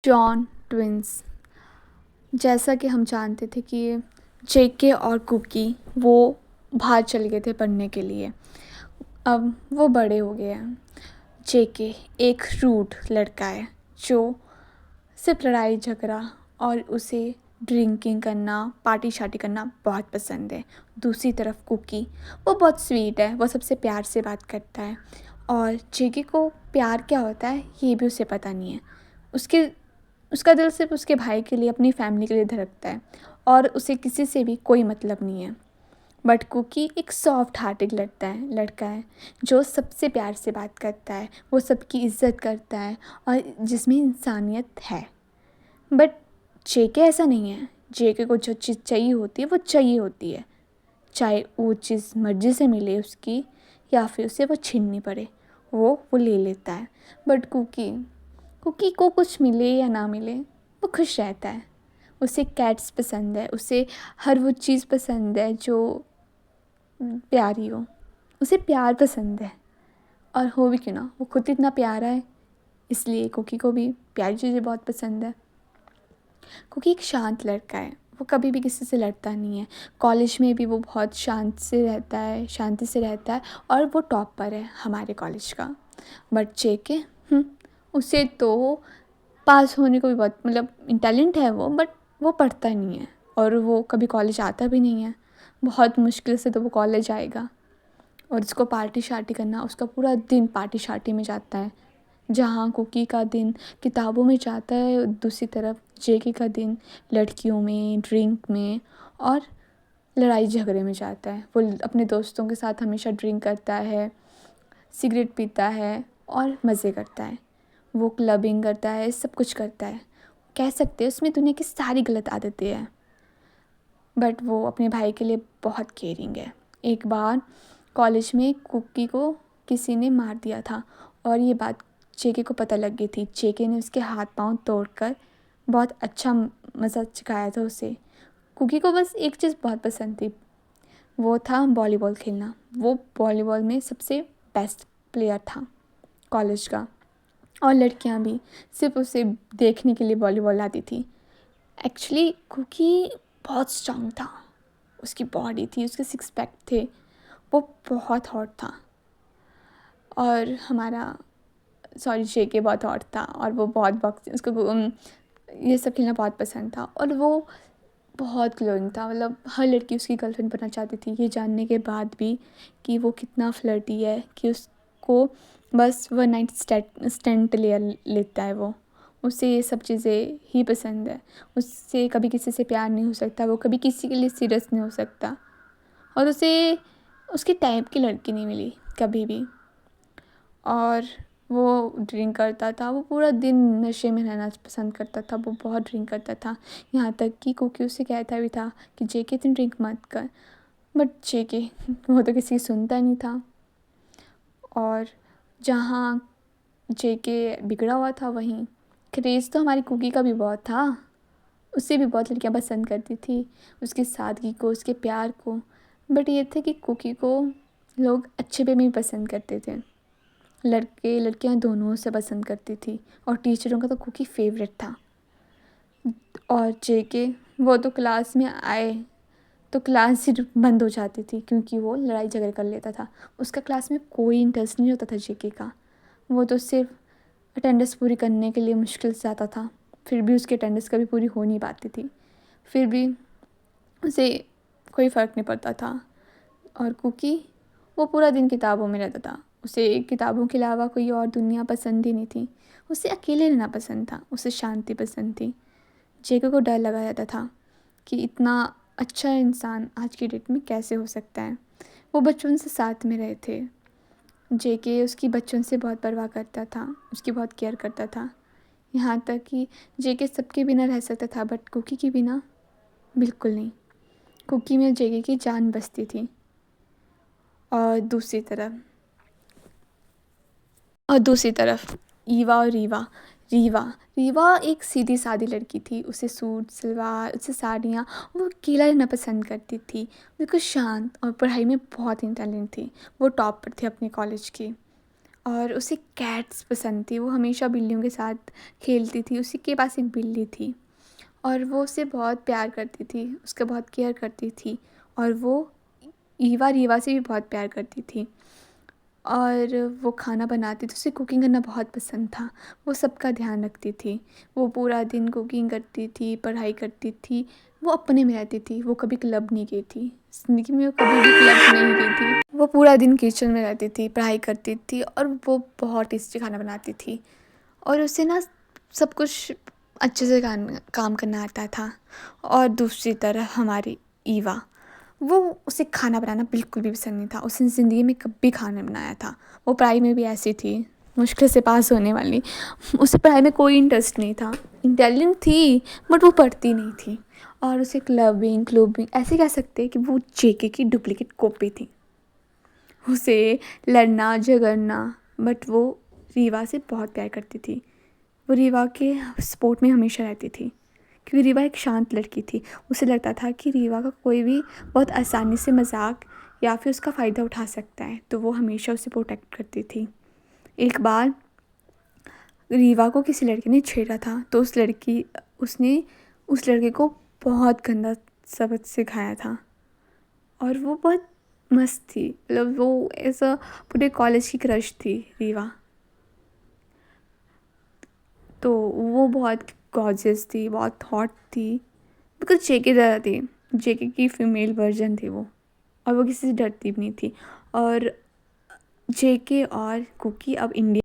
John twins. जैसा कि हम जानते थे कि जेके और कुकी वो बाहर चले गए थे पढ़ने के लिए। अब वो बड़े हो गए हैं। जेके एक रूड लड़का है जो सिर्फ लड़ाई झगड़ा और उसे ड्रिंकिंग करना पार्टी शार्टी करना बहुत पसंद है। दूसरी तरफ कुकी वो बहुत स्वीट है, वो सबसे प्यार से बात करता है और जेके को प्यार क्या होता है ये भी उसे पता नहीं है। उसके उसका दिल सिर्फ उसके भाई के लिए, अपनी फैमिली के लिए धड़कता है और उसे किसी से भी कोई मतलब नहीं है। बट कुकी एक सॉफ्ट हार्टेड लड़का है जो सबसे प्यार से बात करता है, वो सबकी इज्जत करता है और जिसमें इंसानियत है। बट जेके ऐसा नहीं है। जेके को जो चीज़ चाहिए होती है वो चाहिए होती है, चाहे वो चीज़ मर्जी से मिले उसकी या फिर उसे वो छीननी पड़े, वो ले लेता है। बट कुकी कुकी को कुछ मिले या ना मिले वो खुश रहता है। उसे कैट्स पसंद है, उसे हर वो चीज़ पसंद है जो प्यारी हो। उसे प्यार पसंद है और हो भी क्यों ना, वो खुद इतना प्यारा है इसलिए कुकी को भी प्यारी चीज़ें बहुत पसंद है। कुकी एक शांत लड़का है, वो कभी भी किसी से लड़ता नहीं है। कॉलेज में भी वो बहुत शांति से रहता है और वो टॉपर है हमारे कॉलेज का। बट जेके उसे तो पास होने को भी बहुत मतलब टैलेंट है वो, बट वो पढ़ता नहीं है और वो कभी कॉलेज आता भी नहीं है। बहुत मुश्किल से तो वो कॉलेज आएगा और उसको पार्टी शार्टी करना, उसका पूरा दिन पार्टी शार्टी में जाता है। जहाँ कुकी का दिन किताबों में जाता है, दूसरी तरफ जेके का दिन लड़कियों में, ड्रिंक में और लड़ाई झगड़े में जाता है। वो अपने दोस्तों के साथ हमेशा ड्रिंक करता है, सिगरेट पीता है और मज़े करता है। वो क्लबिंग करता है, सब कुछ करता है। कह सकते हैं उसमें दुनिया की सारी गलत आदतें हैं। बट वो अपने भाई के लिए बहुत केयरिंग है। एक बार कॉलेज में कुकी को किसी ने मार दिया था और ये बात जेके को पता लग गई थी। जेके ने उसके हाथ पांव तोड़कर बहुत अच्छा मज़ा चखाया था उसे। कुकी को बस एक चीज़ बहुत पसंद थी, वो था वॉलीबॉल खेलना। वो वॉलीबॉल में सबसे बेस्ट प्लेयर था कॉलेज का और लड़कियां भी सिर्फ उसे देखने के लिए वॉलीबॉल आती थी। एक्चुअली कुकी बहुत स्ट्रांग था, उसकी बॉडी थी, उसके सिक्स पैक थे, वो बहुत हॉट था। और हमारा जेके बहुत हॉट था और वो बहुत बॉक्स उसको ये सब खेलना बहुत पसंद था और वो बहुत ग्लोइंग था। मतलब हर लड़की उसकी गर्लफ्रेंड बनना चाहती थी, ये जानने के बाद भी कि वो कितना फ्लर्टी है कि उसको बस वन नाइट स्टैंड ले लेता है वो। उसे ये सब चीज़ें ही पसंद है। उससे कभी किसी से प्यार नहीं हो सकता, वो कभी किसी के लिए सीरियस नहीं हो सकता और उसे उसके टाइप की लड़की नहीं मिली कभी भी। और वो ड्रिंक करता था, वो पूरा दिन नशे में रहना पसंद करता था, वो बहुत ड्रिंक करता था। यहाँ तक कि कुकी उसे कहता भी था कि जेके तुम ड्रिंक मत कर, बट जेके वो तो किसी की सुनता नहीं था। और जहाँ जेके बिगड़ा हुआ था वहीं क्रेज़ तो हमारी कुकी का भी बहुत था। उसे भी बहुत लड़कियाँ पसंद करती थी, उसकी सादगी को, उसके प्यार को। बट ये थे कि कुकी को लोग अच्छे वे में पसंद करते थे, लड़के लड़कियां दोनों से पसंद करती थी और टीचरों का तो कुकी फेवरेट था। और जेके वो तो क्लास में आए तो क्लास ही बंद हो जाती थी क्योंकि वो लड़ाई झगड़े कर लेता था। उसका क्लास में कोई इंटरेस्ट नहीं होता था जेके का। वो तो सिर्फ अटेंडेंस पूरी करने के लिए मुश्किल से आता था, फिर भी उसकी अटेंडेंस कभी पूरी हो नहीं पाती थी, फिर भी उसे कोई फ़र्क नहीं पड़ता था। और कुकी वो पूरा दिन किताबों में रहता था, उसे किताबों के अलावा कोई और दुनिया पसंद ही नहीं थी। उसे अकेले रहना पसंद था, उसे शांति पसंद थी। जेके को डर लगा रहता था कि इतना अच्छा इंसान आज की डेट में कैसे हो सकता है। वो बचपन से साथ में रहे थे। जेके उसकी बचपन से बहुत परवाह करता था, उसकी बहुत केयर करता था। यहाँ तक कि जेके सबके बिना रह सकता था बट कुकी के बिना बिल्कुल नहीं। कुकी में जेके की जान बसती थी। और दूसरी तरफ ईवा और रीवा रीवा रीवा एक सीधी सादी लड़की थी। उसे सूट सलवार, उसे साड़ियाँ, वो अकेला रहना पसंद करती थी, बिल्कुल शांत और पढ़ाई में बहुत इंटेलिजेंट थी। वो टॉपर थी अपने कॉलेज की और उसे कैट्स पसंद थी। वो हमेशा बिल्लियों के साथ खेलती थी। उसी के पास एक बिल्ली थी और वो उसे बहुत प्यार करती थी, उसका बहुत केयर करती थी। और वो रीवा से भी बहुत प्यार करती थी। और वो खाना बनाती थी, उसे कुकिंग करना बहुत पसंद था। वो सबका ध्यान रखती थी। वो पूरा दिन कुकिंग करती थी, पढ़ाई करती थी। वो अपने में रहती थी। वो कभी क्लब नहीं गई थी, ज़िंदगी में वो कभी भी क्लब नहीं गई थी। वो पूरा दिन किचन में रहती थी, पढ़ाई करती थी और वो बहुत टेस्टी खाना बनाती थी। और उसे ना सब कुछ अच्छे से काम करना आता था। और दूसरी तरफ हमारी ईवा, वो उसे खाना बनाना बिल्कुल भी पसंद नहीं था। उसने ज़िंदगी में कभी खाना नहीं बनाया था। वो पढ़ाई में भी ऐसी थी, मुश्किल से पास होने वाली। उसे पढ़ाई में कोई इंटरेस्ट नहीं था। इंटेलिजेंट थी बट वो पढ़ती नहीं थी। और उसे क्लबिंग ऐसे कह सकते हैं कि वो जेके की डुप्लीकेट कॉपी थी। उसे लड़ना झगड़ना, बट वो रीवा से बहुत प्यार करती थी। वो रीवा के सपोर्ट में हमेशा रहती थी क्योंकि रीवा एक शांत लड़की थी। उसे लगता था कि रीवा का कोई भी बहुत आसानी से मजाक या फिर उसका फ़ायदा उठा सकता है, तो वो हमेशा उसे प्रोटेक्ट करती थी। एक बार रीवा को किसी लड़के ने छेड़ा था तो उसने उस लड़के को बहुत गंदा सबक सिखाया था। और वो बहुत मस्त थी, मतलब वो ऐसा पूरे कॉलेज की क्रश थी रीवा। तो वो बहुत गॉर्जियस थी, बहुत हॉट थी, बिल्कुल जेके ज़्यादा थी। जेके की फीमेल वर्जन थी वो। और वो किसी से डरती भी नहीं थी। और जेके और कुकी अब इंडिया